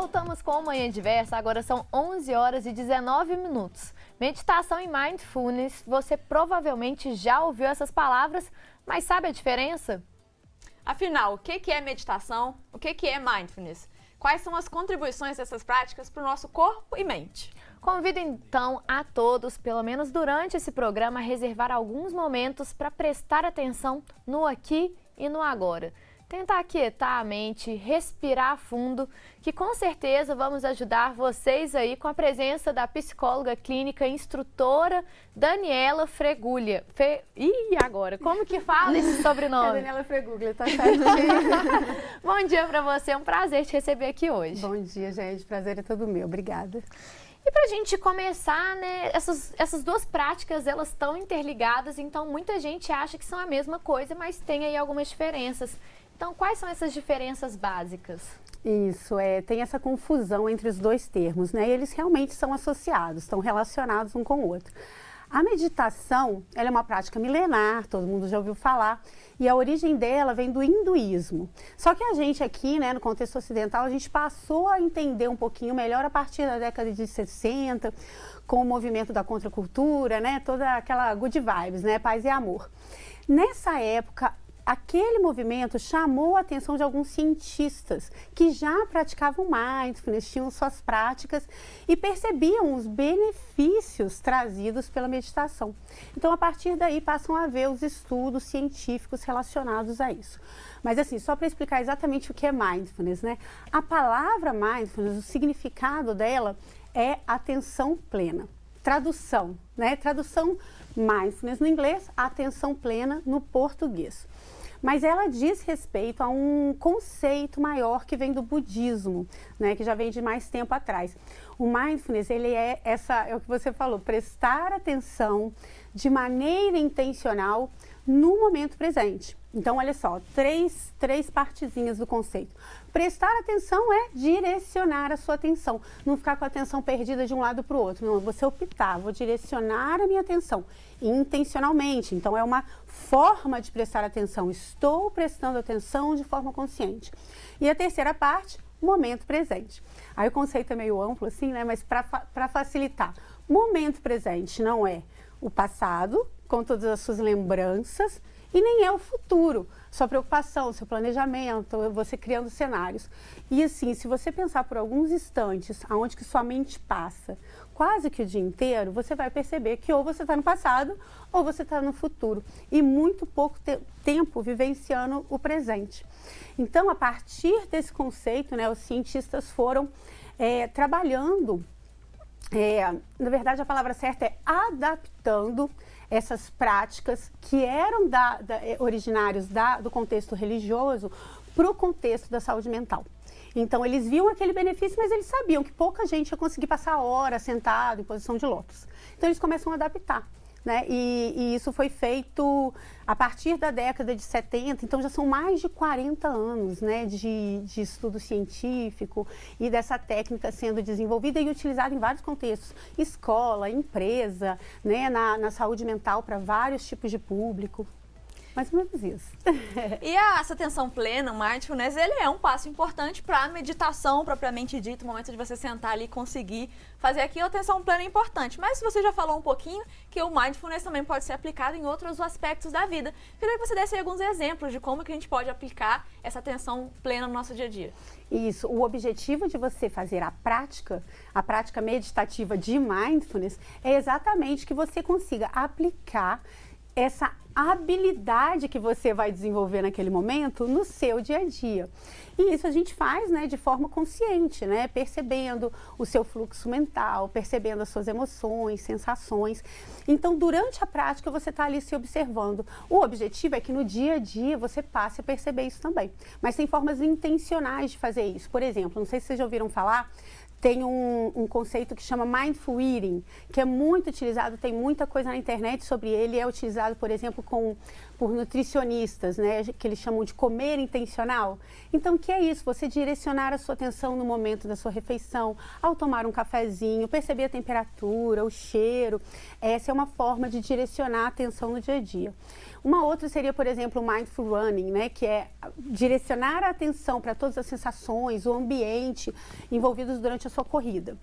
Voltamos com Manhã Diversa, agora são 11 horas e 19 minutos. Meditação e Mindfulness, você provavelmente já ouviu essas palavras, mas sabe a diferença? Afinal, o que é meditação? O que é Mindfulness? Quais são as contribuições dessas práticas para o nosso corpo e mente? Convido então a todos, pelo menos durante esse programa, a reservar alguns momentos para prestar atenção no aqui e no agora. Tentar aquietar a mente, respirar fundo, que com certeza vamos ajudar vocês aí com a presença da psicóloga clínica e instrutora Daniela Freguglia. Ih, agora, como que fala esse sobrenome? É Daniela Freguglia, tá certinho. Bom dia para você, é um prazer te receber aqui hoje. Bom dia, gente, prazer é todo meu, obrigada. E para a gente começar, né, essas duas práticas, elas estão interligadas, então muita gente acha que são a mesma coisa, mas tem aí algumas diferenças. Então, quais são essas diferenças básicas? Isso, tem essa confusão entre os dois termos, né? E eles realmente são associados, estão relacionados um com o outro. A meditação, ela é uma prática milenar, todo mundo já ouviu falar, e a origem dela vem do hinduísmo. Só que a gente aqui, né, no contexto ocidental, a gente passou a entender um pouquinho melhor a partir da década de 60, com o movimento da contracultura, né, toda aquela good vibes, né, paz e amor. Nessa época, aquele movimento chamou a atenção de alguns cientistas que já praticavam mindfulness, tinham suas práticas e percebiam os benefícios trazidos pela meditação. Então, a partir daí, passam a ver os estudos científicos relacionados a isso. Mas assim, só para explicar exatamente o que é mindfulness, né? A palavra mindfulness, o significado dela é atenção plena. Tradução, né? Tradução mindfulness no inglês, atenção plena no português. Mas ela diz respeito a um conceito maior que vem do budismo, né, que já vem de mais tempo atrás. O mindfulness, ele é o que você falou, prestar atenção de maneira intencional no momento presente. Então, olha só, três partezinhas do conceito. Prestar atenção é direcionar a sua atenção, não ficar com a atenção perdida de um lado para o outro. Não, você optar, vou direcionar a minha atenção intencionalmente. Então, é uma forma de prestar atenção. Estou prestando atenção de forma consciente. E a terceira parte, momento presente. Aí o conceito é meio amplo assim, né? Mas para facilitar, momento presente não é o passado, com todas as suas lembranças, e nem é o futuro, sua preocupação, seu planejamento, você criando cenários. E assim, se você pensar por alguns instantes aonde que sua mente passa, quase que o dia inteiro, você vai perceber que ou você está no passado ou você está no futuro. E muito pouco tempo vivenciando o presente. Então, a partir desse conceito, né, os cientistas foram trabalhando, na verdade a palavra certa é adaptando essas práticas que eram originários do contexto religioso para o contexto da saúde mental. Então, eles viam aquele benefício, mas eles sabiam que pouca gente ia conseguir passar horas sentado em posição de lótus. Então, eles começam a adaptar, né? E isso foi feito a partir da década de 70, então já são mais de 40 anos, né, de estudo científico e dessa técnica sendo desenvolvida e utilizada em vários contextos, escola, empresa, né, na saúde mental para vários tipos de público. Mais ou menos isso. E essa atenção plena, o mindfulness, ele é um passo importante para a meditação propriamente dita, o momento de você sentar ali e conseguir fazer aquilo. A atenção plena é importante, mas você já falou um pouquinho que o mindfulness também pode ser aplicado em outros aspectos da vida. Queria que você desse aí alguns exemplos de como que a gente pode aplicar essa atenção plena no nosso dia a dia. Isso, o objetivo de você fazer a prática meditativa de mindfulness é exatamente que você consiga aplicar essa habilidade que você vai desenvolver naquele momento no seu dia a dia. E isso a gente faz, né, de forma consciente, né, percebendo o seu fluxo mental, percebendo as suas emoções, sensações. Então, durante a prática, você está ali se observando. O objetivo é que no dia a dia você passe a perceber isso também. Mas tem formas intencionais de fazer isso. Por exemplo, não sei se vocês já ouviram falar, tem um conceito que chama Mindful Eating, que é muito utilizado, tem muita coisa na internet sobre ele, é utilizado, por exemplo, por nutricionistas, né, que eles chamam de comer intencional. Então, o que é isso? Você direcionar a sua atenção no momento da sua refeição, ao tomar um cafezinho, perceber a temperatura, o cheiro. Essa é uma forma de direcionar a atenção no dia a dia. Uma outra seria, por exemplo, o Mindful Running, né, que é direcionar a atenção para todas as sensações, o ambiente envolvidos durante a sua corrida.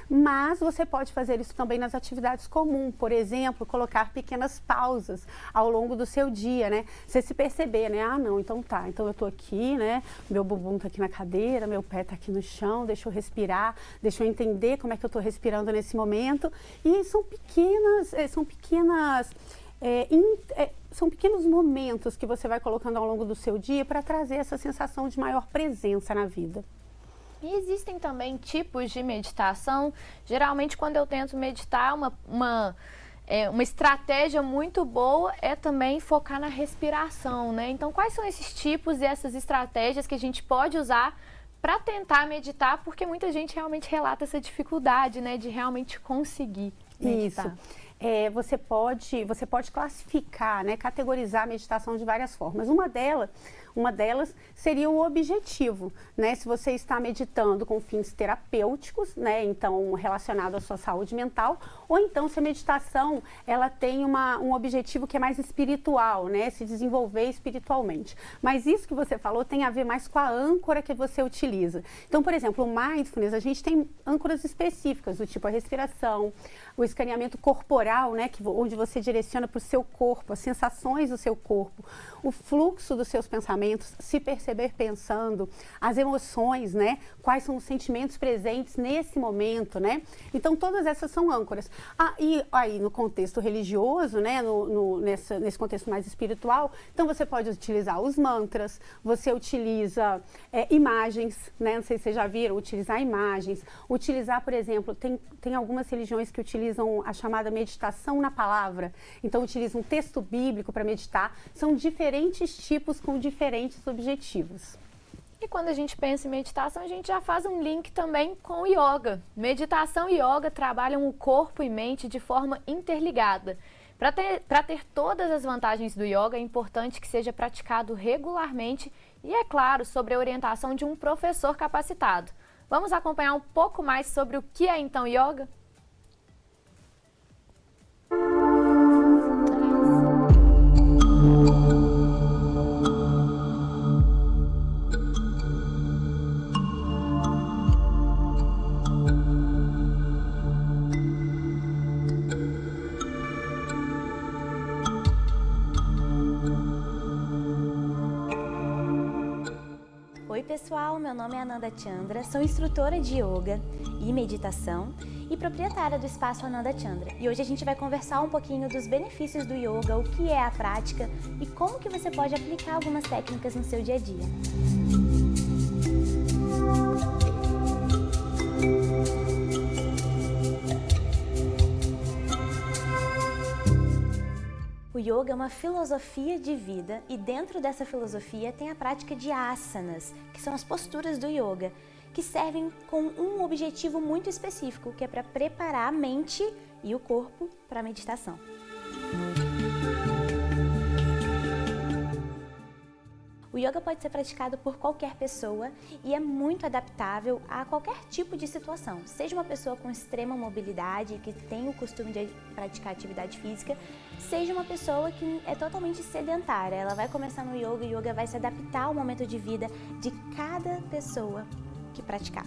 Mas você pode fazer isso também nas atividades comuns, por exemplo, colocar pequenas pausas ao longo do seu dia, né? Você se perceber, né? Ah, não, então tá, então eu tô aqui, né? Meu bumbum tá aqui na cadeira, meu pé tá aqui no chão, deixa eu respirar, deixa eu entender como é que eu tô respirando nesse momento. E são pequenos momentos que você vai colocando ao longo do seu dia para trazer essa sensação de maior presença na vida. E existem também tipos de meditação. Geralmente, quando eu tento meditar, uma estratégia muito boa é também focar na respiração, né? Então, quais são esses tipos e essas estratégias que a gente pode usar para tentar meditar? Porque muita gente realmente relata essa dificuldade, né, de realmente conseguir meditar. Isso. Você pode classificar, né, categorizar a meditação de várias formas. Uma delas seria o objetivo, né? Se você está meditando com fins terapêuticos, né, então relacionado à sua saúde mental, ou então se a meditação ela tem um objetivo que é mais espiritual, né, se desenvolver espiritualmente. Mas isso que você falou tem a ver mais com a âncora que você utiliza. Então, por exemplo, o mindfulness, a gente tem âncoras específicas, do tipo a respiração, o escaneamento corporal, né, onde você direciona para o seu corpo, as sensações do seu corpo, o fluxo dos seus pensamentos, se perceber pensando, as emoções, né, quais são os sentimentos presentes nesse momento, né? Então, todas essas são âncoras. E aí, no contexto religioso, né, nesse contexto mais espiritual, então você pode utilizar os mantras, você utiliza imagens, né? Não sei se vocês já viram, utilizar imagens, utilizar, por exemplo, tem algumas religiões que utilizam a chamada meditação na palavra, então utilizam um texto bíblico para meditar, são diferentes tipos com diferentes objetivos. E quando a gente pensa em meditação, a gente já faz um link também com o yoga. Meditação e yoga trabalham o corpo e mente de forma interligada. Para ter todas as vantagens do yoga, é importante que seja praticado regularmente e, é claro, sob a orientação de um professor capacitado. Vamos acompanhar um pouco mais sobre o que é então yoga? Oi pessoal, meu nome é Ananda Chandra, sou instrutora de yoga e meditação e proprietária do espaço Ananda Chandra. E hoje a gente vai conversar um pouquinho dos benefícios do yoga, o que é a prática e como que você pode aplicar algumas técnicas no seu dia a dia. O yoga é uma filosofia de vida e dentro dessa filosofia tem a prática de asanas, que são as posturas do yoga, que servem com um objetivo muito específico, que é para preparar a mente e o corpo para a meditação. O yoga pode ser praticado por qualquer pessoa e é muito adaptável a qualquer tipo de situação. Seja uma pessoa com extrema mobilidade, que tem o costume de praticar atividade física, seja uma pessoa que é totalmente sedentária. Ela vai começar no yoga e o yoga vai se adaptar ao momento de vida de cada pessoa que praticar.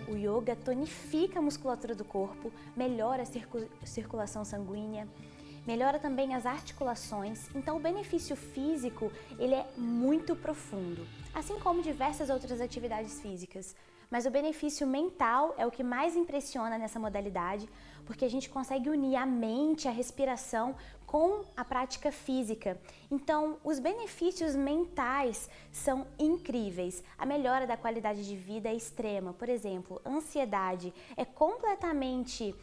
O yoga tonifica a musculatura do corpo, melhora a circulação sanguínea, melhora também as articulações, então o benefício físico ele é muito profundo, assim como diversas outras atividades físicas. Mas o benefício mental é o que mais impressiona nessa modalidade, porque a gente consegue unir a mente, a respiração com a prática física. Então, os benefícios mentais são incríveis. A melhora da qualidade de vida é extrema. Por exemplo, ansiedade é completamente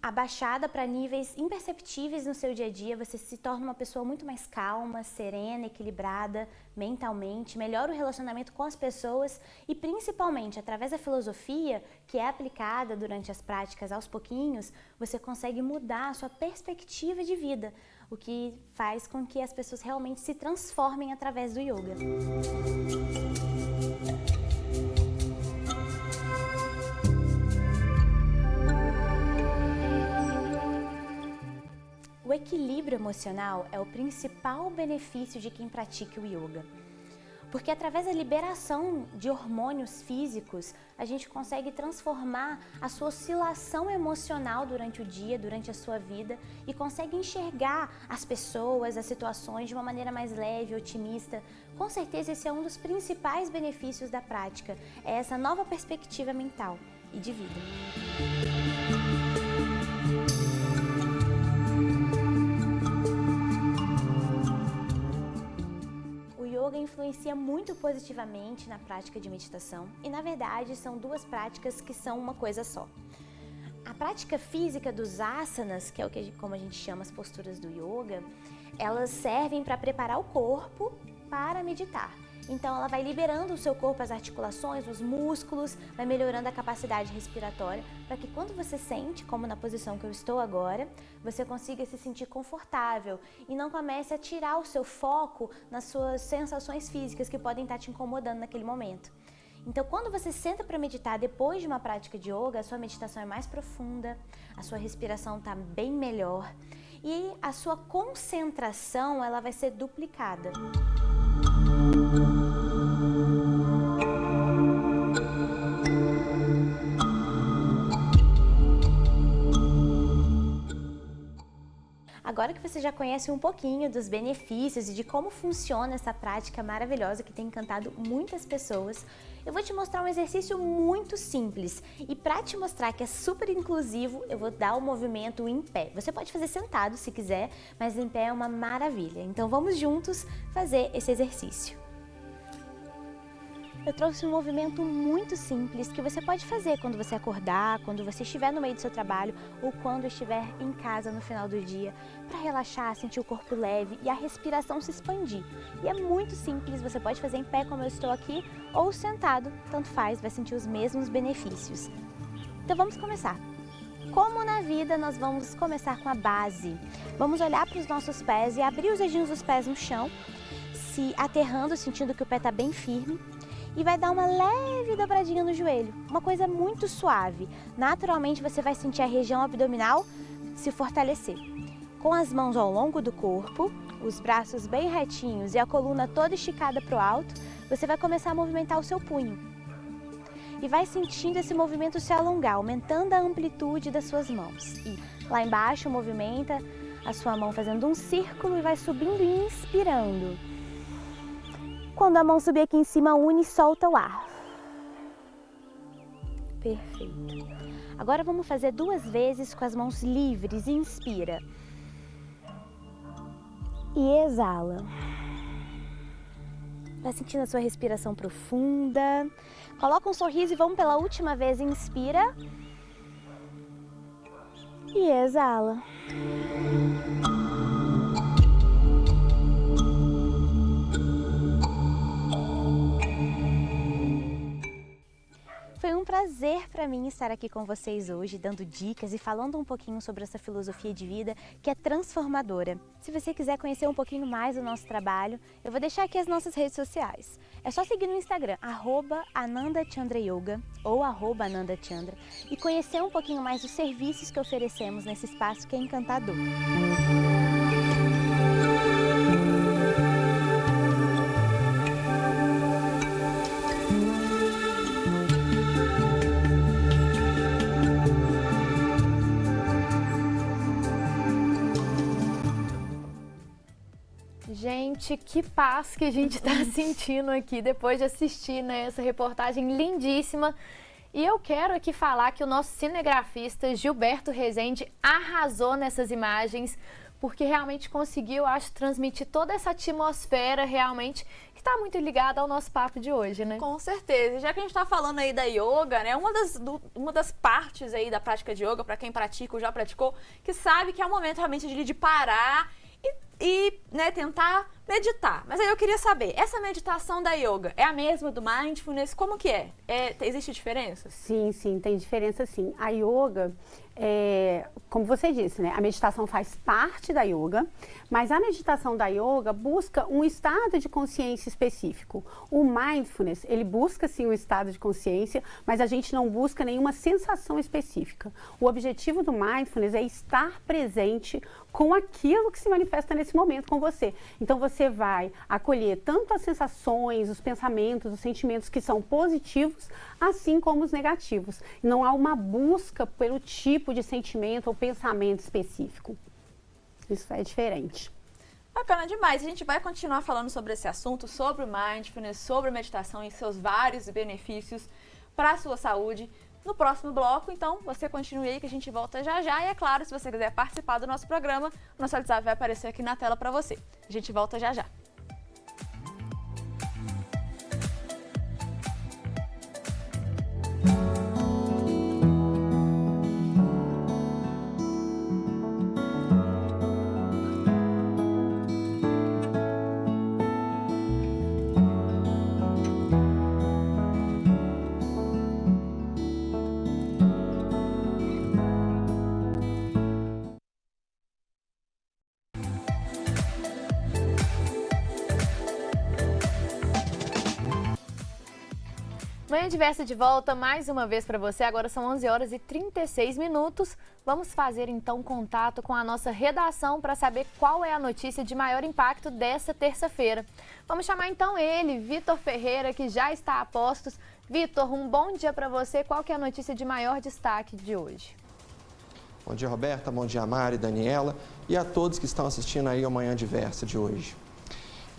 abaixada para níveis imperceptíveis no seu dia a dia, você se torna uma pessoa muito mais calma, serena, equilibrada mentalmente, melhora o relacionamento com as pessoas e principalmente através da filosofia que é aplicada durante as práticas aos pouquinhos, você consegue mudar a sua perspectiva de vida, o que faz com que as pessoas realmente se transformem através do yoga. O equilíbrio emocional é o principal benefício de quem pratica o yoga. Porque através da liberação de hormônios físicos, a gente consegue transformar a sua oscilação emocional durante o dia, durante a sua vida e consegue enxergar as pessoas, as situações de uma maneira mais leve, otimista. Com certeza esse é um dos principais benefícios da prática, é essa nova perspectiva mental e de vida. O yoga influencia muito positivamente na prática de meditação e, na verdade, são duas práticas que são uma coisa só. A prática física dos asanas, que é como a gente chama as posturas do yoga, elas servem para preparar o corpo para meditar. Então ela vai liberando o seu corpo, as articulações, os músculos, vai melhorando a capacidade respiratória, para que quando você sente, como na posição que eu estou agora, você consiga se sentir confortável e não comece a tirar o seu foco nas suas sensações físicas que podem estar te incomodando naquele momento. Então, quando você senta para meditar depois de uma prática de yoga, a sua meditação é mais profunda, a sua respiração está bem melhor e a sua concentração ela vai ser duplicada. Agora que você já conhece um pouquinho dos benefícios e de como funciona essa prática maravilhosa que tem encantado muitas pessoas, eu vou te mostrar um exercício muito simples. E para te mostrar que é super inclusivo, eu vou dar o movimento em pé. Você pode fazer sentado se quiser, mas em pé é uma maravilha. Então vamos juntos fazer esse exercício. Eu trouxe um movimento muito simples que você pode fazer quando você acordar, quando você estiver no meio do seu trabalho ou quando estiver em casa no final do dia, para relaxar, sentir o corpo leve e a respiração se expandir. E é muito simples, você pode fazer em pé como eu estou aqui ou sentado, tanto faz, vai sentir os mesmos benefícios. Então vamos começar. Como na vida, nós vamos começar com a base. Vamos olhar para os nossos pés e abrir os dedinhos dos pés no chão, se aterrando, sentindo que o pé está bem firme. E vai dar uma leve dobradinha no joelho, uma coisa muito suave. Naturalmente você vai sentir a região abdominal se fortalecer. Com as mãos ao longo do corpo, os braços bem retinhos e a coluna toda esticada para o alto, você vai começar a movimentar o seu punho. E vai sentindo esse movimento se alongar, aumentando a amplitude das suas mãos. E lá embaixo movimenta a sua mão fazendo um círculo e vai subindo e inspirando. Quando a mão subir aqui em cima, une e solta o ar. Perfeito. Agora vamos fazer 2 vezes com as mãos livres. Inspira. E exala. Vai sentindo a sua respiração profunda. Coloca um sorriso e vamos pela última vez. Inspira. E exala. Foi um prazer para mim estar aqui com vocês hoje, dando dicas e falando um pouquinho sobre essa filosofia de vida que é transformadora. Se você quiser conhecer um pouquinho mais do nosso trabalho, eu vou deixar aqui as nossas redes sociais. É só seguir no Instagram, @AnandaChandraYoga ou @AnandaChandra e conhecer um pouquinho mais dos serviços que oferecemos nesse espaço que é encantador. Gente, que paz que a gente está sentindo aqui depois de assistir, né, essa reportagem lindíssima. E eu quero aqui falar que o nosso cinegrafista Gilberto Rezende arrasou nessas imagens, porque realmente conseguiu, acho, transmitir toda essa atmosfera realmente que está muito ligada ao nosso papo de hoje, né? Com certeza. Já que a gente está falando aí da yoga, né? Uma das partes aí da prática de yoga, para quem pratica ou já praticou, que sabe que é o momento realmente de parar e né, tentar meditar. Mas aí eu queria saber, essa meditação da yoga é a mesma do mindfulness? Como que é? Existe diferença? Sim, tem diferença sim. A yoga, como você disse, né? A meditação faz parte da yoga, mas a meditação da yoga busca um estado de consciência específico. O mindfulness, ele busca sim um estado de consciência, mas a gente não busca nenhuma sensação específica. O objetivo do mindfulness é estar presente com aquilo que se manifesta nesse momento com você. Então você vai acolher tanto as sensações, os pensamentos, os sentimentos que são positivos, assim como os negativos. Não há uma busca pelo tipo de sentimento ou pensamento específico. Isso é diferente. Bacana demais. A gente vai continuar falando sobre esse assunto, sobre o mindfulness, sobre a meditação e seus vários benefícios para a sua saúde no próximo bloco. Então, você continue aí que a gente volta já já. E é claro, se você quiser participar do nosso programa, o nosso WhatsApp vai aparecer aqui na tela para você. A gente volta já já. Manhã Diversa de volta mais uma vez para você. Agora são 11 horas e 36 minutos. Vamos fazer então contato com a nossa redação para saber qual é a notícia de maior impacto dessa terça-feira. Vamos chamar então ele, Vitor Ferreira, que já está a postos. Vitor, um bom dia para você. Qual que é a notícia de maior destaque de hoje? Bom dia, Roberta. Bom dia, Mari, Daniela e a todos que estão assistindo aí ao Manhã Diversa de hoje.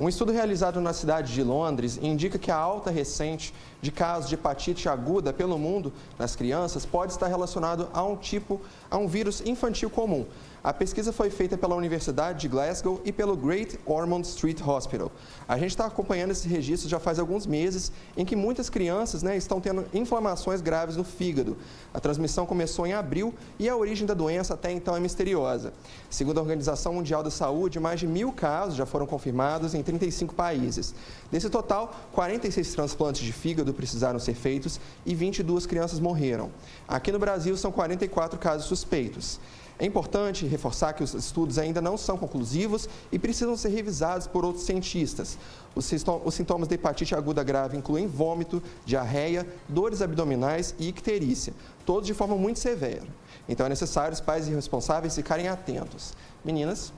Um estudo realizado na cidade de Londres indica que a alta recente de casos de hepatite aguda pelo mundo nas crianças pode estar relacionado a um vírus infantil comum. A pesquisa foi feita pela Universidade de Glasgow e pelo Great Ormond Street Hospital. A gente está acompanhando esse registro já faz alguns meses, em que muitas crianças estão tendo inflamações graves no fígado. A transmissão começou em abril e a origem da doença até então é misteriosa. Segundo a Organização Mundial da Saúde, mais de 1.000 casos já foram confirmados em 35 países. Desse total, 46 transplantes de fígado precisaram ser feitos e 22 crianças morreram. Aqui no Brasil, são 44 casos suspeitos. É importante reforçar que os estudos ainda não são conclusivos e precisam ser revisados por outros cientistas. Os sintomas da hepatite aguda grave incluem vômito, diarreia, dores abdominais e icterícia, todos de forma muito severa. Então é necessário os pais e responsáveis ficarem atentos. Meninas?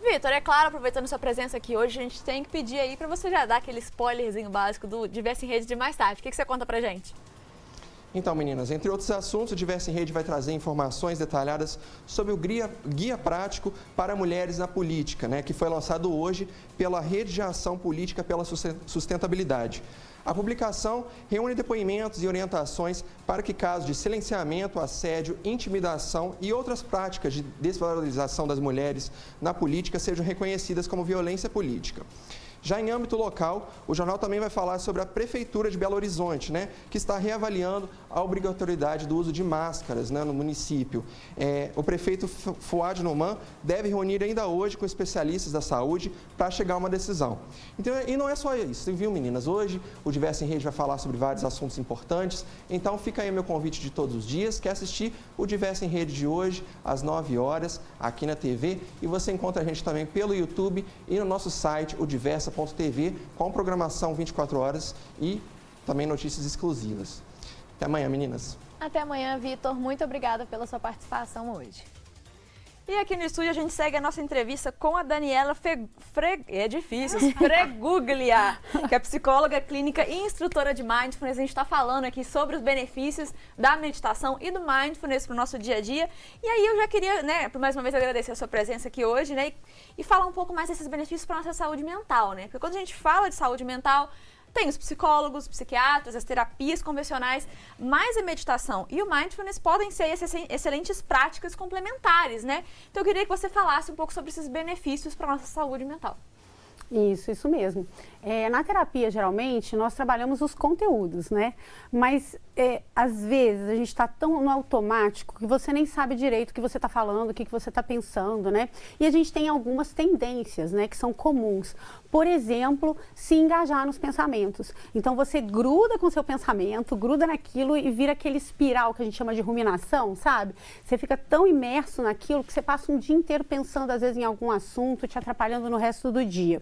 Vitor, é claro, aproveitando sua presença aqui hoje, a gente tem que pedir aí para você já dar aquele spoilerzinho básico do Diversa em Rede de mais tarde. O que você conta pra gente? Então, meninas, entre outros assuntos, o Diversa em Rede vai trazer informações detalhadas sobre o Guia Prático para Mulheres na Política, que foi lançado hoje pela Rede de Ação Política pela Sustentabilidade. A publicação reúne depoimentos e orientações para que casos de silenciamento, assédio, intimidação e outras práticas de desvalorização das mulheres na política sejam reconhecidas como violência política. Já em âmbito local, o jornal também vai falar sobre a Prefeitura de Belo Horizonte, que está reavaliando a obrigatoriedade do uso de máscaras no município. O prefeito Fuad Noman deve reunir ainda hoje com especialistas da saúde para chegar a uma decisão. Então, e não é só isso, viu, meninas? Hoje o Diversa em Rede vai falar sobre vários assuntos importantes, então fica aí o meu convite de todos os dias, quer assistir o Diversa em Rede de hoje, às 9 horas, aqui na TV, e você encontra a gente também pelo YouTube e no nosso site, o Diversa.tv, com programação 24 horas e também notícias exclusivas. Até amanhã, meninas. Até amanhã, Vitor. Muito obrigada pela sua participação hoje. E aqui no estúdio a gente segue a nossa entrevista com a Daniela Freguglia, que é psicóloga clínica e instrutora de Mindfulness. A gente está falando aqui sobre os benefícios da meditação e do Mindfulness para o nosso dia a dia. E aí eu já queria, mais uma vez agradecer a sua presença aqui hoje, e falar um pouco mais desses benefícios para a nossa saúde mental, Porque quando a gente fala de saúde mental, Tem os psicólogos, psiquiatras, as terapias convencionais, mas a meditação e o mindfulness podem ser excelentes práticas complementares, né? Então eu queria que você falasse um pouco sobre esses benefícios para a nossa saúde mental. Isso mesmo. Na terapia, geralmente, nós trabalhamos os conteúdos, né? Mas, às vezes, a gente está tão no automático que você nem sabe direito o que você está falando, o que você está pensando, né? E a gente tem algumas tendências, né, que são comuns. Por exemplo, se engajar nos pensamentos. Então, você gruda com o seu pensamento, gruda naquilo e vira aquele espiral que a gente chama de ruminação, sabe? Você fica tão imerso naquilo que você passa um dia inteiro pensando, às vezes, em algum assunto, te atrapalhando no resto do dia.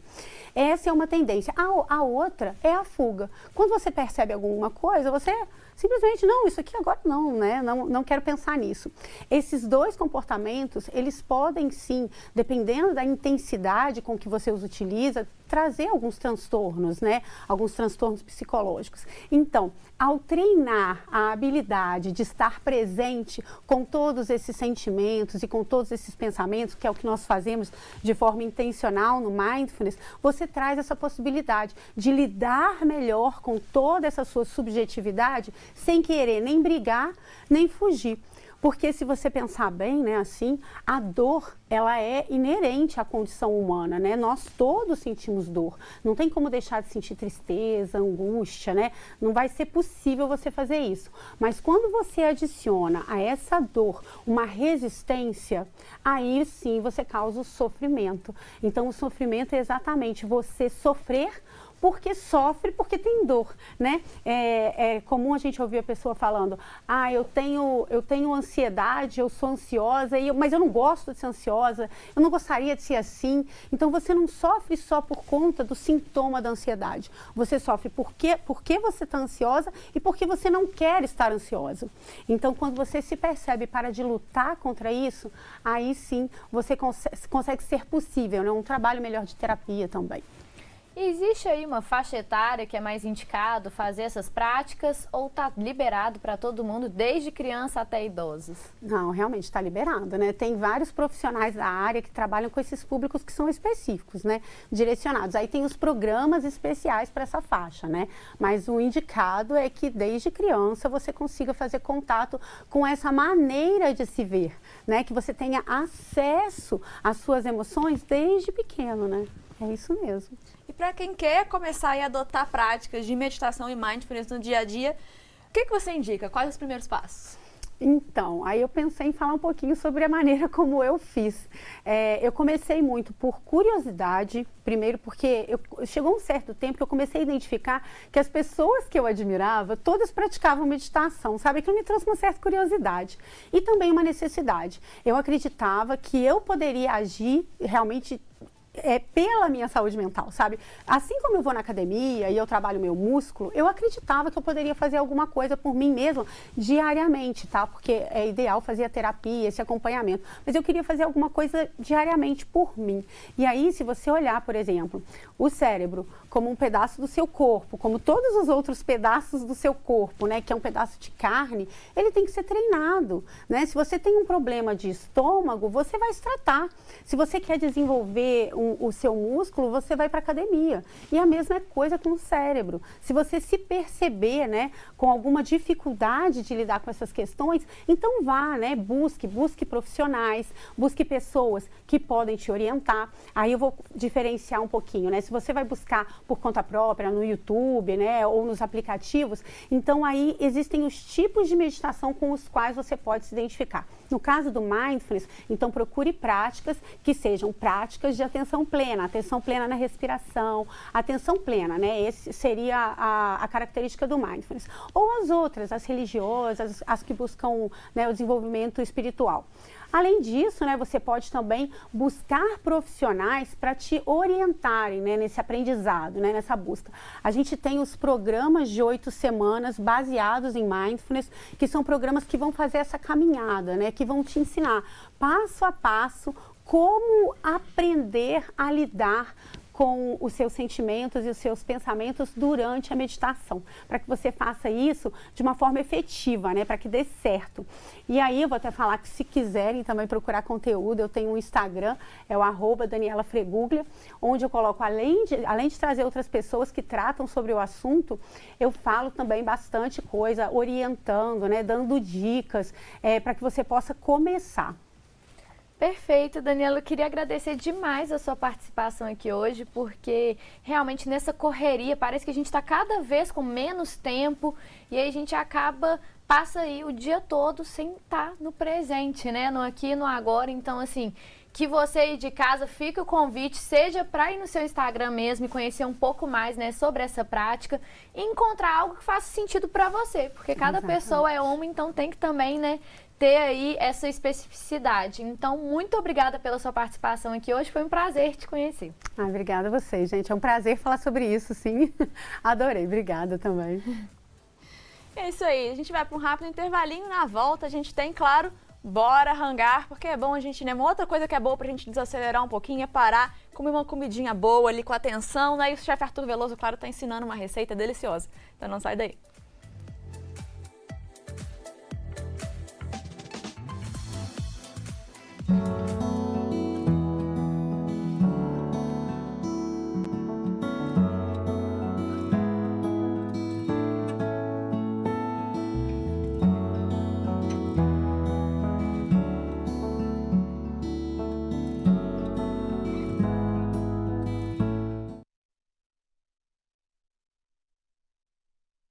Essa é uma tendência. A outra é a fuga. Quando você percebe alguma coisa, você simplesmente, não, isso aqui agora não, né? Não quero pensar nisso. Esses dois comportamentos, eles podem sim, dependendo da intensidade com que você os utiliza, trazer alguns transtornos, né? Alguns transtornos psicológicos. Então, ao treinar a habilidade de estar presente com todos esses sentimentos e com todos esses pensamentos, que é o que nós fazemos de forma intencional no Mindfulness, você traz essa possibilidade de lidar melhor com toda essa sua subjetividade sem querer nem brigar, nem fugir. Porque se você pensar bem, né, assim, a dor, ela é inerente à condição humana, né? Nós todos sentimos dor. Não tem como deixar de sentir tristeza, angústia, né? Não vai ser possível você fazer isso. Mas quando você adiciona a essa dor uma resistência, aí sim você causa o sofrimento. Então, o sofrimento é exatamente você sofrer porque sofre, porque tem dor, né? É comum a gente ouvir a pessoa falando, eu tenho ansiedade, eu sou ansiosa, mas eu não gosto de ser ansiosa, eu não gostaria de ser assim. Então, você não sofre só por conta do sintoma da ansiedade. Você sofre porque você está ansiosa e porque você não quer estar ansiosa. Então, quando você se percebe para de lutar contra isso, aí sim você consegue ser possível, né? Um trabalho melhor de terapia também. Existe aí uma faixa etária que é mais indicado fazer essas práticas ou está liberado para todo mundo, desde criança até idosos? Não, realmente está liberado, né? Tem vários profissionais da área que trabalham com esses públicos que são específicos, né? Direcionados. Aí tem os programas especiais para essa faixa, né? Mas o indicado é que desde criança você consiga fazer contato com essa maneira de se ver, né? Que você tenha acesso às suas emoções desde pequeno, né? É isso mesmo. E para quem quer começar a adotar práticas de meditação e mindfulness no dia a dia, o que você indica? Quais os primeiros passos? Então, aí eu pensei em falar um pouquinho sobre a maneira como eu fiz. Eu comecei muito por curiosidade, primeiro porque chegou um certo tempo que eu comecei a identificar que as pessoas que eu admirava, todas praticavam meditação, sabe? Aquilo me trouxe uma certa curiosidade e também uma necessidade. Eu acreditava que eu poderia agir realmente pela minha saúde mental, sabe? Assim como eu vou na academia e eu trabalho meu músculo, eu acreditava que eu poderia fazer alguma coisa por mim mesma diariamente, tá? Porque é ideal fazer a terapia, esse acompanhamento. Mas eu queria fazer alguma coisa diariamente por mim. E aí, se você olhar, por exemplo, o cérebro como um pedaço do seu corpo, como todos os outros pedaços do seu corpo, né? Que é um pedaço de carne, ele tem que ser treinado, né? Se você tem um problema de estômago, você vai se tratar. Se você quer desenvolver o seu músculo, você vai para academia. E a mesma coisa com o cérebro. Se você se perceber, né, com alguma dificuldade de lidar com essas questões, então vá, né, busque profissionais, busque pessoas que podem te orientar. Aí eu vou diferenciar um pouquinho, né? Se você vai buscar por conta própria no YouTube, né, ou nos aplicativos, então aí existem os tipos de meditação com os quais você pode se identificar. No caso do Mindfulness, então procure práticas que sejam práticas de atenção plena na respiração, atenção plena, né? Esse seria a característica do Mindfulness. Ou as outras, as religiosas, as que buscam, né, o desenvolvimento espiritual. Além disso, né, você pode também buscar profissionais para te orientarem, né, nesse aprendizado, né, nessa busca. A gente tem os programas de 8 semanas baseados em Mindfulness, que são programas que vão fazer essa caminhada, né, que vão te ensinar passo a passo como aprender a lidar com os seus sentimentos e os seus pensamentos durante a meditação, para que você faça isso de uma forma efetiva, né, para que dê certo. E aí eu vou até falar que se quiserem também procurar conteúdo, eu tenho um Instagram, é o @DanielaFreguglia, onde eu coloco, além de trazer outras pessoas que tratam sobre o assunto, eu falo também bastante coisa, orientando, né, dando dicas, para que você possa começar. Perfeito, Daniela. Eu queria agradecer demais a sua participação aqui hoje, porque realmente nessa correria parece que a gente está cada vez com menos tempo e aí a gente passa aí o dia todo sem estar no presente, né? No aqui e no agora. Então, assim, que você aí de casa, fica o convite, seja para ir no seu Instagram mesmo e conhecer um pouco mais, né, sobre essa prática e encontrar algo que faça sentido para você, porque cada pessoa é uma, então tem que também, né, ter aí essa especificidade. Então, muito obrigada pela sua participação aqui hoje, foi um prazer te conhecer. Obrigada a vocês, gente. É um prazer falar sobre isso, sim. Adorei, obrigada também. É isso aí, a gente vai para um rápido intervalinho, na volta a gente tem, claro, bora rangar, porque é bom a gente, né, uma outra coisa que é boa pra gente desacelerar um pouquinho é parar, comer uma comidinha boa ali com atenção, né, e o chefe Arthur Veloso, claro, tá ensinando uma receita deliciosa, então não sai daí.